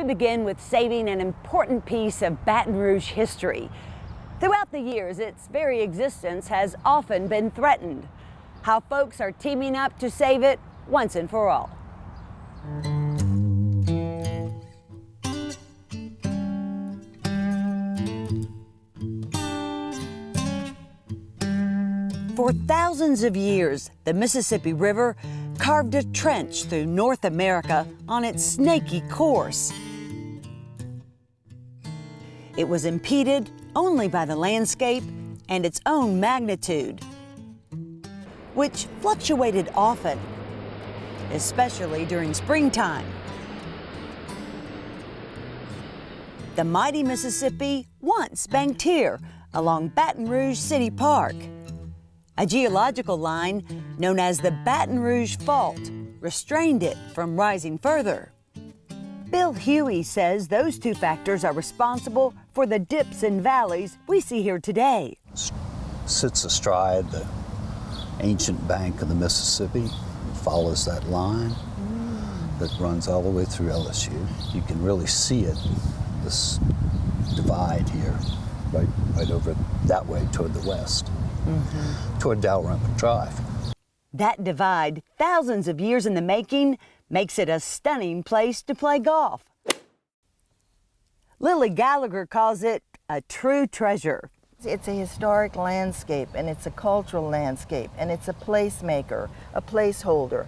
begin with saving an important piece of Baton Rouge history. Throughout the years, its very existence has often been threatened. How folks are teaming up to save it once and for all. For thousands of years, the Mississippi River carved a trench through North America on its snaky course. It was impeded only by the landscape and its own magnitude, which fluctuated often, especially during springtime. The mighty Mississippi once banked here along Baton Rouge City Park. A geological line known as the Baton Rouge Fault restrained it from rising further. Bill Huey says those two factors are responsible for the dips and valleys we see here today. Sits astride the ancient bank of the Mississippi, follows that line that runs all the way through LSU. You can really see it, this divide here, right over that way toward the west. Toward Dalrymple Drive. That divide, thousands of years in the making, makes it a stunning place to play golf. Lily Gallagher calls it a true treasure. It's a historic landscape, and it's a cultural landscape, and it's a placemaker, a placeholder.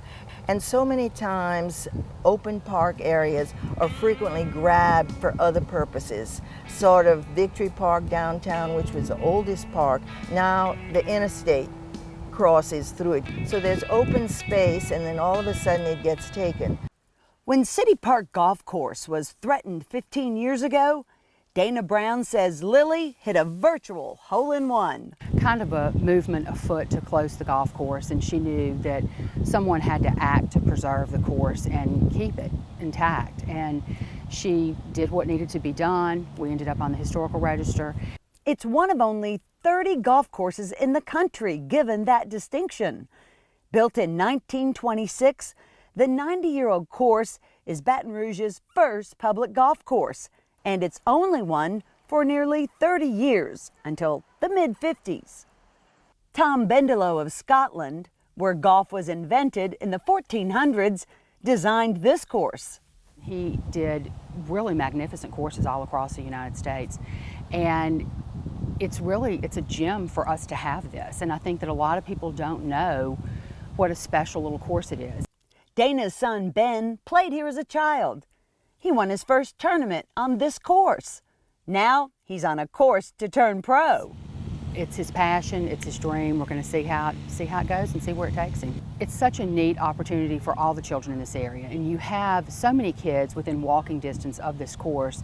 And so many times, open park areas are frequently grabbed for other purposes. Sort of Victory Park downtown, which was the oldest park, now the interstate crosses through it. So there's open space, and then all of a sudden it gets taken. When City Park Golf Course was threatened 15 years ago, Dana Brown says Lily hit a virtual hole-in-one. Kind of a movement afoot to close the golf course, and she knew that someone had to act to preserve the course and keep it intact. And she did what needed to be done. We ended up on the historical register. It's one of only 30 golf courses in the country given that distinction. Built in 1926, the 90-year-old course is Baton Rouge's first public golf course, and its only one for nearly 30 years, until the mid-50s. Tom Bendelow of Scotland, where golf was invented in the 1400s, designed this course. He did really magnificent courses all across the United States, and it's a gem for us to have this, and I think that a lot of people don't know what a special little course it is. Dana's son Ben played here as a child. He won his first tournament on this course. Now he's on a course to turn pro. It's his passion, it's his dream. We're going to see how it goes and see where it takes him. It's such a neat opportunity for all the children in this area, and you have so many kids within walking distance of this course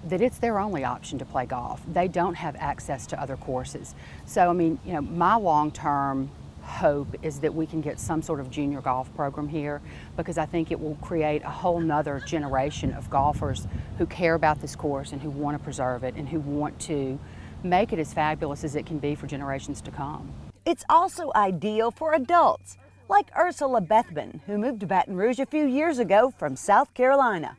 that it's their only option to play golf. They don't have access to other courses. So, I mean, my long-term hope is that we can get some sort of junior golf program here, because I think it will create a whole nother generation of golfers who care about this course and who want to preserve it and who want to make it as fabulous as it can be for generations to come. It's also ideal for adults, like Ursula Bethman, who moved to Baton Rouge a few years ago from South Carolina.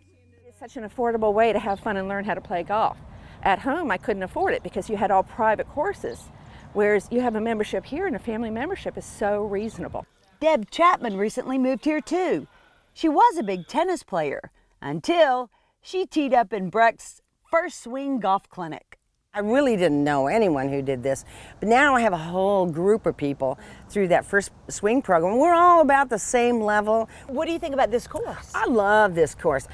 It's such an affordable way to have fun and learn how to play golf. At home, I couldn't afford it because you had all private courses. Whereas you have a membership here, and a family membership is so reasonable. Deb Chapman recently moved here too. She was a big tennis player until she teed up in Breck's first swing golf clinic. I really didn't know anyone who did this, but now I have a whole group of people through that first swing program. We're all about the same level. What do you think about this course? I love this course.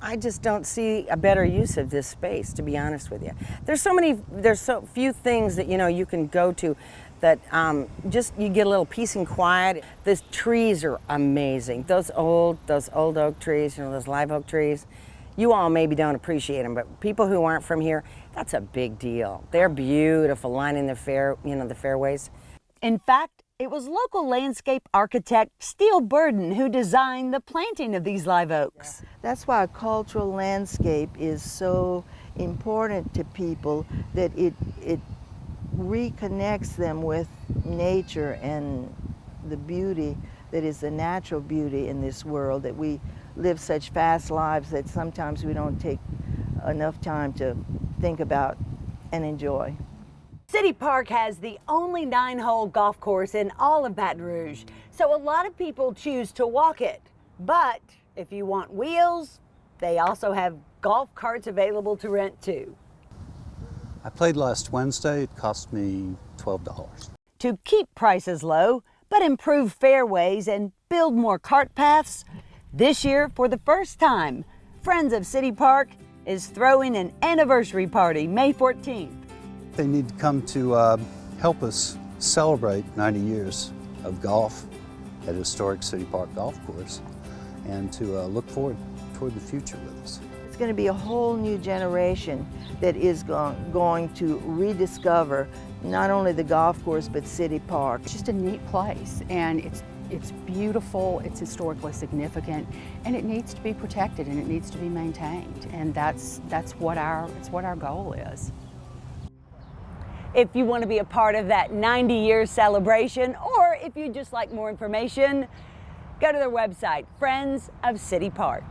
I just don't see a better use of this space, to be honest with you. There's so few things that you can go to that just you get a little peace and quiet. The trees are amazing. Those old oak trees, those live oak trees. You all maybe don't appreciate them, but people who aren't from here, that's a big deal. They're beautiful, lining the fairways. In fact, it was local landscape architect Steele Burden who designed the planting of these live oaks. That's why a cultural landscape is so important to people, that it reconnects them with nature and the beauty that is the natural beauty in this world that we live such fast lives that sometimes we don't take enough time to think about and enjoy. City Park has the only 9-hole golf course in all of Baton Rouge, so a lot of people choose to walk it. But if you want wheels, they also have golf carts available to rent too. I played last Wednesday. It cost me $12. To keep prices low, but improve fairways and build more cart paths, this year, for the first time, Friends of City Park is throwing an anniversary party May 14th. They need to come to help us celebrate 90 years of golf at historic City Park Golf Course and to look forward toward the future with us. It's going to be a whole new generation that is going to rediscover not only the golf course but City Park. It's just a neat place, and it's beautiful, it's historically significant, and it needs to be protected and it needs to be maintained, and that's what our goal is. If you want to be a part of that 90-year celebration, or if you'd just like more information, go to their website, Friends of City Park.